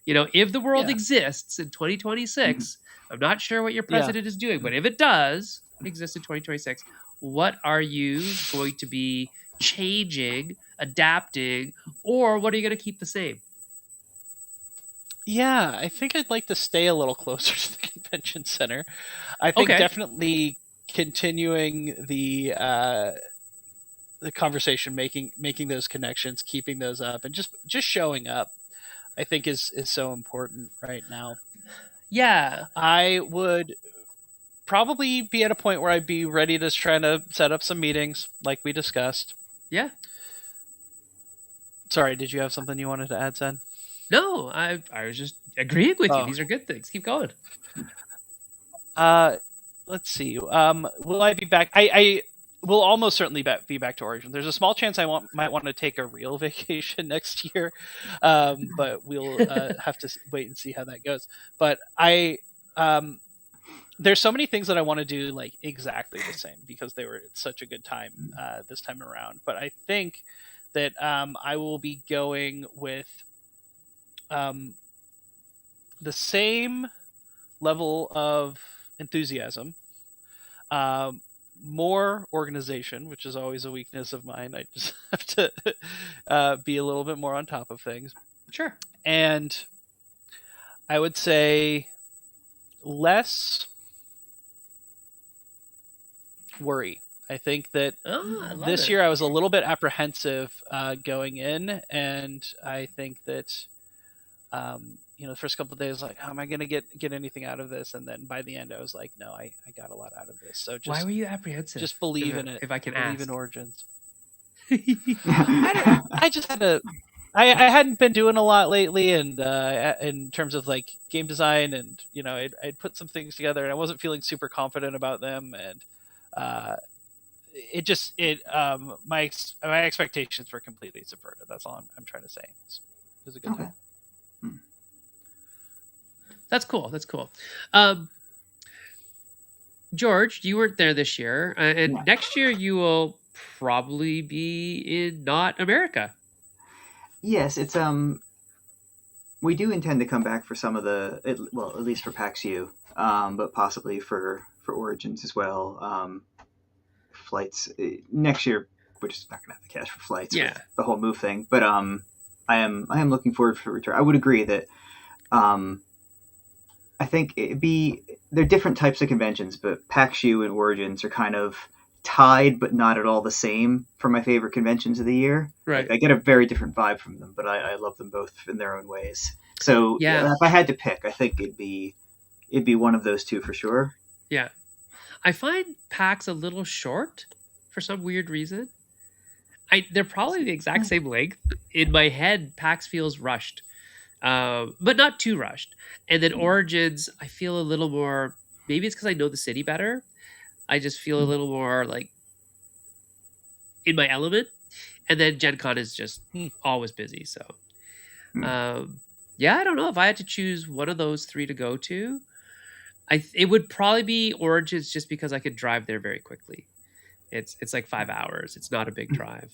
If the world exists in 2026, I'm not sure what your president is doing, but if it does exist in 2026, what are you going to be changing, adapting, or what are you going to keep the same? Yeah, I think I'd like to stay a little closer to the convention center. I think definitely continuing the conversation, making those connections, keeping those up, and just showing up, I think is so important right now. Yeah, I would probably be at a point where I'd be ready to try to set up some meetings like we discussed. Yeah. Sorry, did you have something you wanted to add, Zen? No, I was just agreeing with you. These are good things. Keep going. Let's see. Will I be back? I will almost certainly be back to Origin. There's a small chance I might want to take a real vacation next year, but we'll have to wait and see how that goes. But there's so many things that I want to do like exactly the same because they were such a good time this time around. But I think that I will be going with the same level of enthusiasm, more organization, which is always a weakness of mine. I just have to be a little bit more on top of things. Sure. And I would say less worry. I think that I love this it. year I was a little bit apprehensive going in, and I think that the first couple of days, like, how am I going to get anything out of this? And then by the end, I was like, no, I got a lot out of this. So Why were you apprehensive? just believe in it. If I can believe ask. in Origins. I just had to. I hadn't been doing a lot lately, and in terms of like game design, and I'd put some things together, and I wasn't feeling super confident about them, and my expectations were completely subverted. That's all I'm trying to say. It was a good time. That's cool. George, you weren't there this year, and next year you will probably be in not America. Yes, it's we do intend to come back for some of at least for PAX U, but possibly for Origins as well. Flights next year, we're just not gonna have the cash for flights. Yeah, with the whole move thing. But I am looking forward for return. I would agree that I think they're different types of conventions, but PAX U and Origins are kind of tied, but not at all the same for my favorite conventions of the year. Right. Like, I get a very different vibe from them, but I love them both in their own ways. So if I had to pick, I think it'd be one of those two for sure. Yeah. I find PAX a little short for some weird reason. They're probably the exact same length. In my head, PAX feels rushed. But not too rushed. And then Origins, I feel a little more, maybe it's because I know the city better. I just feel a little more like in my element. And then Gen Con is just always busy. So, I don't know if I had to choose one of those three to go to. It would probably be Origins just because I could drive there very quickly. It's like 5 hours. It's not a big drive.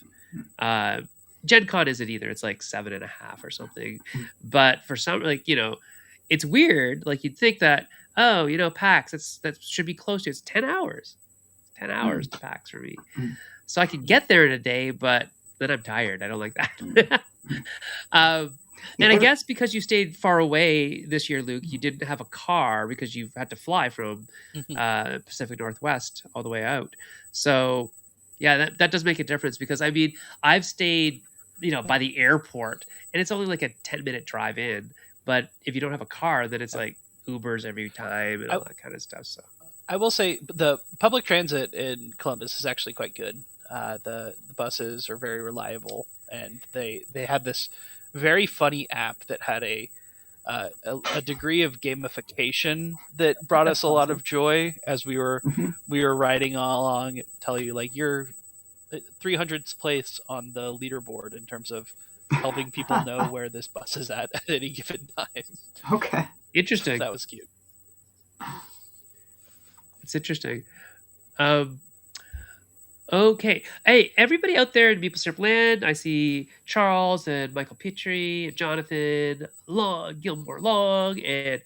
Gen Con isn't either. It's like 7.5 or something. But for some, it's weird. Like, you'd think that, PAX, that should be close to. It's 10 hours. 10 hours to PAX for me. So I could get there in a day, but then I'm tired. I don't like that. And I guess because you stayed far away this year, Luke, you didn't have a car because you had to fly from Pacific Northwest all the way out. So, yeah, that does make a difference because, I mean, I've stayed, by the airport, and it's only like a 10-minute drive in. But if you don't have a car, then it's like Ubers every time and all that kind of stuff. So I will say the public transit in Columbus is actually quite good. The buses are very reliable, and they had this very funny app that had a degree of gamification that brought us a lot of joy as we were riding along. Tell you like you're 300th place on the leaderboard in terms of helping people know where this bus is at any given time. Okay, interesting. So that was cute. It's interesting. Okay. Hey, everybody out there in Meeple Land, I see Charles and Michael Petrie and Jonathan Gilmore Long and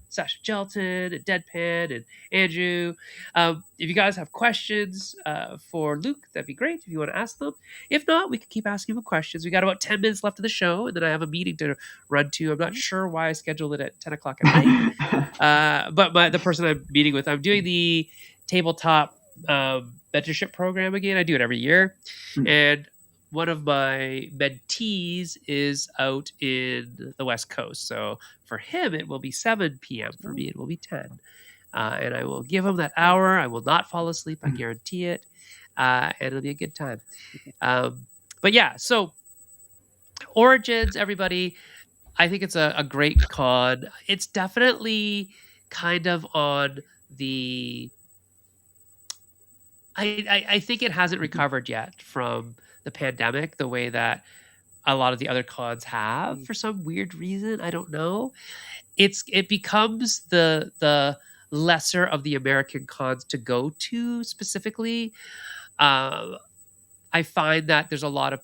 Sasha Gelton and Deadpan and Andrew. If you guys have questions for Luke, that'd be great if you want to ask them. If not, we can keep asking him questions. We got about 10 minutes left of the show, and then I have a meeting to run to. I'm not sure why I scheduled it at 10 o'clock at night. But the person I'm meeting with, I'm doing the tabletop mentorship program again. I do it every year. And one of my mentees is out in the West Coast. So for him, it will be 7 p.m. For me, it will be 10. And I will give him that hour. I will not fall asleep. I guarantee it. And it'll be a good time. But yeah, so Origins, everybody, I think it's a great con. It's definitely kind of on the... I think it hasn't recovered yet from the pandemic the way that a lot of the other cons have for some weird reason. I don't know. It becomes the lesser of the American cons to go to specifically. I find that there's a lot of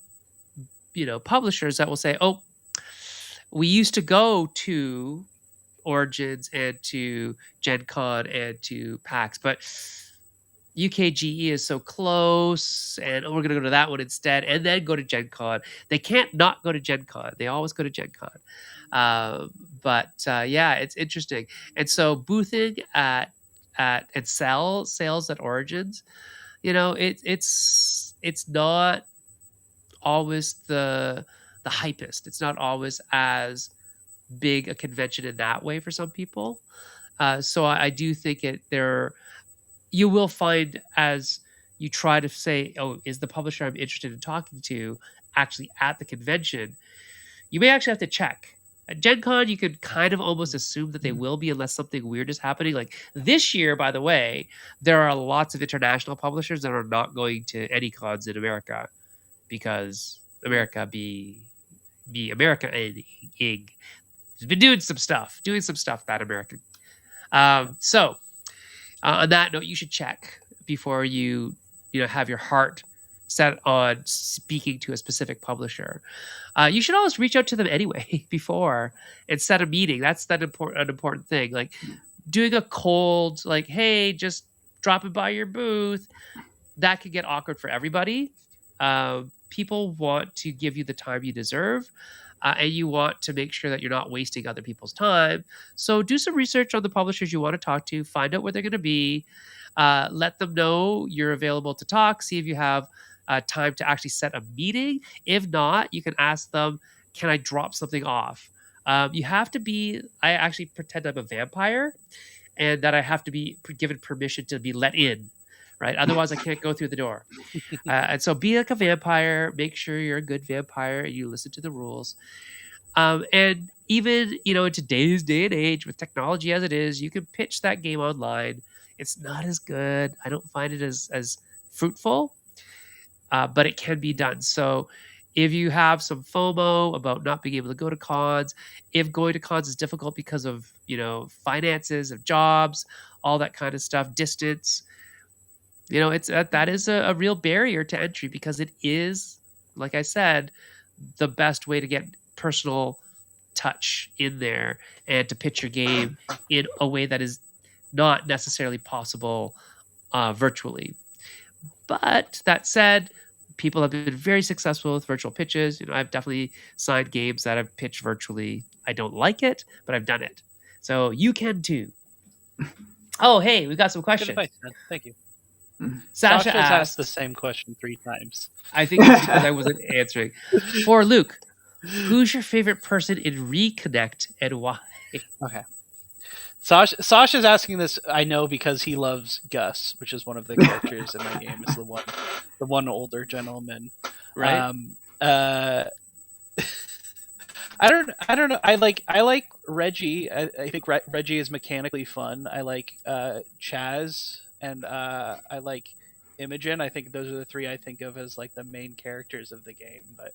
publishers that will say, "Oh, we used to go to Origins and to Gen Con and to PAX, but UKGE is so close, and we're going to go to that one instead, and then go to Gen Con." They can't not go to Gen Con. They always go to Gen Con. But it's interesting. And so boothing at and sales at Origins it's not always the hypest. It's not always as big a convention in that way for some people. So I do think you will find as you try to say, oh, is the publisher I'm interested in talking to actually at the convention? You may actually have to check. At Gen Con, you could kind of almost assume that they will be unless something weird is happening. Like this year, by the way, there are lots of international publishers that are not going to any cons in America because America be America and Ig has been doing some stuff that American. So on that note, you should check before you have your heart set on speaking to a specific publisher. You should always reach out to them anyway before and set a meeting. That's an important thing. Like doing a cold, like, hey, just dropping by your booth, that could get awkward for everybody. People want to give you the time you deserve, and you want to make sure that you're not wasting other people's time. So do some research on the publishers you want to talk to, find out where they're going to be, let them know you're available to talk, see if you have time to actually set a meeting. If not, you can ask them, can I drop something off? You have to be, I actually pretend I'm a vampire and that I have to be given permission to be let in, right? Otherwise, I can't go through the door. And so be like a vampire, make sure you're a good vampire and you listen to the rules. And even, in today's day and age with technology as it is, you can pitch that game online. It's not as good. I don't find it as fruitful, but it can be done. So if you have some FOMO about not being able to go to cons, if going to cons is difficult because of, finances, of jobs, all that kind of stuff, distance, it's that is a real barrier to entry because it is, like I said, the best way to get personal touch in there and to pitch your game in a way that is not necessarily possible virtually. But that said, people have been very successful with virtual pitches. I've definitely signed games that I've pitched virtually. I don't like it, but I've done it. So you can too. Oh, hey, we got some questions. Good advice, man. Thank you. Sasha asked asked the same question 3 times. I think it's because I wasn't answering. For Luke, who's your favorite person in Reconnect and why? Okay. Sasha's asking this, I know, because he loves Gus, which is one of the characters in my game. Is the one older gentleman, Right? I don't know. I like Reggie. I think Reggie is mechanically fun. I like Chaz, and I like Imogen. I think those are the 3 I think of as like the main characters of the game. But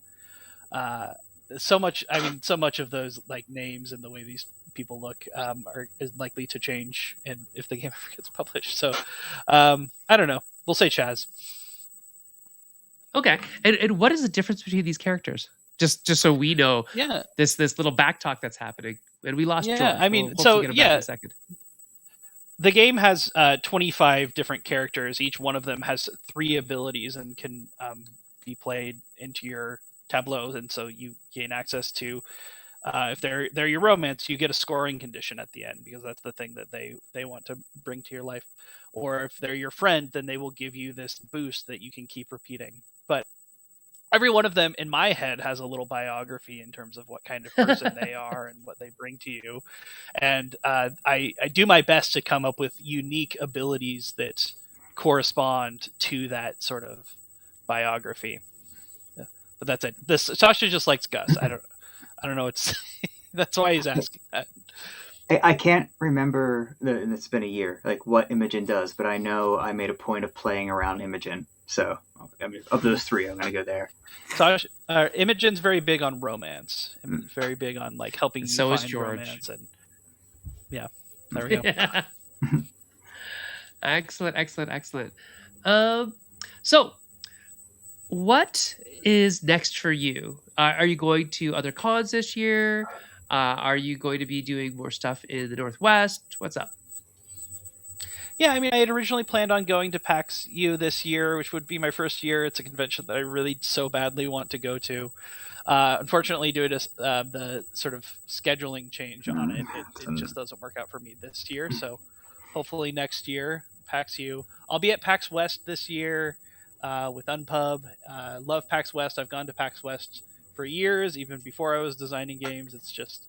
so much of those like names and the way these people look is likely to change and if the game ever gets published. So I don't know. We'll say Chaz. Okay. And what is the difference between these characters? Just so we know. Yeah. This little back talk that's happening. And we lost George. I mean, we'll get him back in a second. The game has 25 different characters. Each one of them has 3 abilities and can be played into your tableau, and so you gain access to if they're your romance, you get a scoring condition at the end because that's the thing that they want to bring to your life. Or if they're your friend, then they will give you this boost that you can keep repeating. But every one of them in my head has a little biography in terms of what kind of person they are and what they bring to you. And I do my best to come up with unique abilities that correspond to that sort of biography. Yeah. But that's it. Sasha just likes Gus. I don't know. That's why he's asking that. I can't remember, and it's been a year, like what Imogen does, but I know I made a point of playing around Imogen. So, I mean, of those 3, I'm going to go there. So, Imogen's very big on romance. And very big on like helping you so find is George. Romance. And yeah, there we go. Excellent. So, what is next for you? Are you going to other cons this year? Are you going to be doing more stuff in the Northwest? What's up? Yeah, I mean, I had originally planned on going to PAX U this year, which would be my first year. It's a convention that I really so badly want to go to. Unfortunately, due to the sort of scheduling change on it, it just doesn't work out for me this year. So hopefully next year. PAX U. I'll be at PAX West this year with Unpub. Love PAX West. I've gone to PAX West for years, even before I was designing games. It's just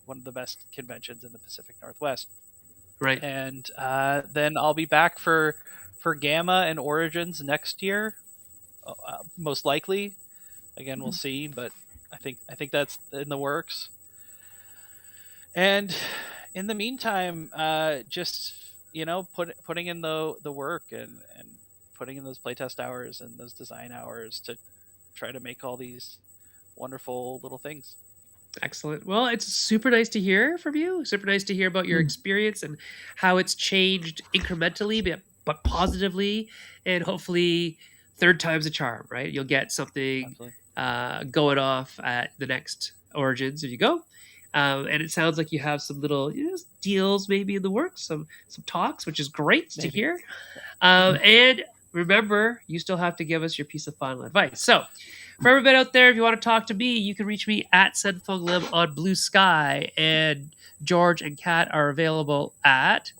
one of the best conventions in the Pacific Northwest. Right. And then I'll be back for Gamma and Origins next year, most likely. Again, we'll see, but I think that's in the works. And in the meantime, just putting in the work and putting in those playtest hours and those design hours to try to make all these wonderful little things. Excellent. Well, it's super nice to hear from you. Super nice to hear about your experience and how it's changed incrementally, but positively, and hopefully third time's a charm, right? You'll get something going off at the next Origins if you go. And it sounds like you have some little deals maybe in the works, some talks, which is great to hear. And remember, you still have to give us your piece of final advice. So for everybody out there, if you want to talk to me, you can reach me at Senfunglim on Blue Sky, and George and Kat are available at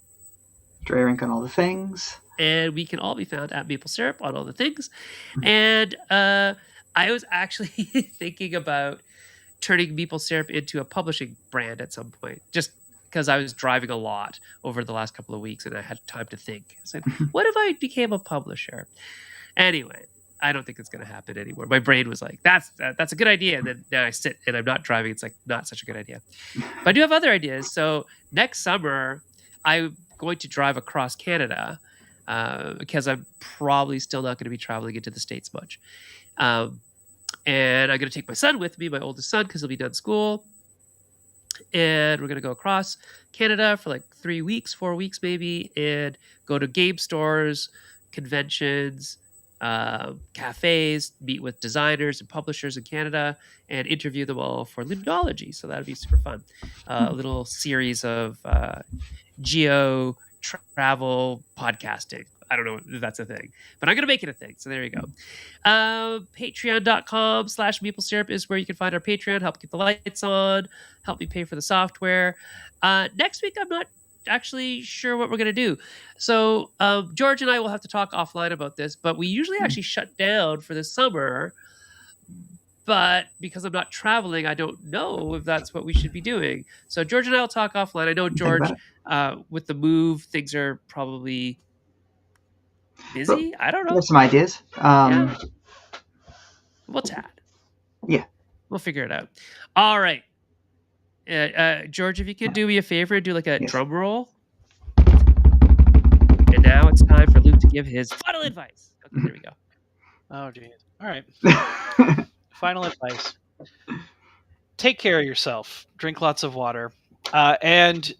Drarink on all the things. And we can all be found at Maple Syrup on all the things. And I was actually thinking about turning Maple Syrup into a publishing brand at some point, just because I was driving a lot over the last couple of weeks and I had time to think. I said, what if I became a publisher? Anyway, I don't think it's going to happen anymore. My brain was like, that's a good idea. And then now I sit and I'm not driving. It's like not such a good idea. But I do have other ideas. So next summer, I'm going to drive across Canada because I'm probably still not going to be traveling into the States much. And I'm going to take my son with me, my oldest son, because he'll be done school. And we're going to go across Canada for like 3 weeks, 4 weeks maybe, and go to game stores, conventions, cafes, meet with designers and publishers in Canada, and interview them all for Ludonology. So that'd be super fun. A little series of geo travel podcasting. I don't know if that's a thing, but I'm going to make it a thing. So there you go. Patreon.com/MapleSyrup is where you can find our Patreon, help keep the lights on, help me pay for the software. Next week, I'm not actually sure what we're going to do. So George and I will have to talk offline about this, but we usually actually shut down for the summer. But because I'm not traveling, I don't know if that's what we should be doing. So George and I will talk offline. I know, George, with the move, things are probably busy. I don't know. There's some ideas. Yeah. We'll chat. Yeah. We'll figure it out. All right. George, if you could do me a favor and do like a drum roll. And now it's time for Luke to give his final advice. Okay, there we go. Oh, geez. All right. Final advice. Take care of yourself. Drink lots of water. And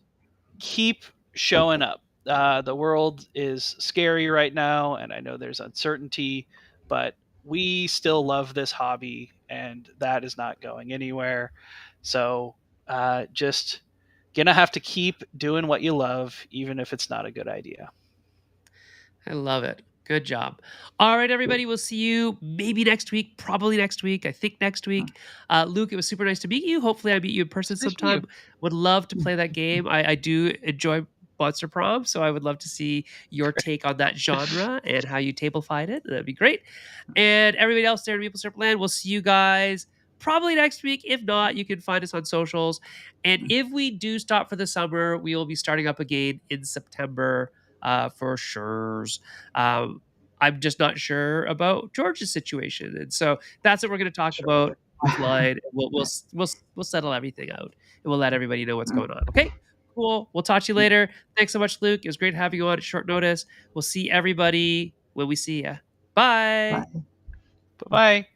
keep showing up. The world is scary right now, and I know there's uncertainty, but we still love this hobby, and that is not going anywhere. So just gonna have to keep doing what you love, even if it's not a good idea. I love it. Good job. All right, everybody. We'll see you maybe next week, probably next week. I think next week. Luke, it was super nice to meet you. Hopefully I meet you in person sometime. Would love to play that game. I do enjoy Monster Prom, so I would love to see your take on that genre and how you table-fied it. That'd be great. And everybody else there in Maple Syrup Land, we'll see you guys probably next week. If not, you can find us on socials. And if we do stop for the summer, we will be starting up again in September. For sure. I'm just not sure about George's situation, and so that's what we're going to talk about offline. We'll settle everything out, and we'll let everybody know what's going on. Okay, cool. We'll talk to you later. Thanks so much, Luke. It was great having you on at short notice. We'll see everybody when we see you. Bye. Bye.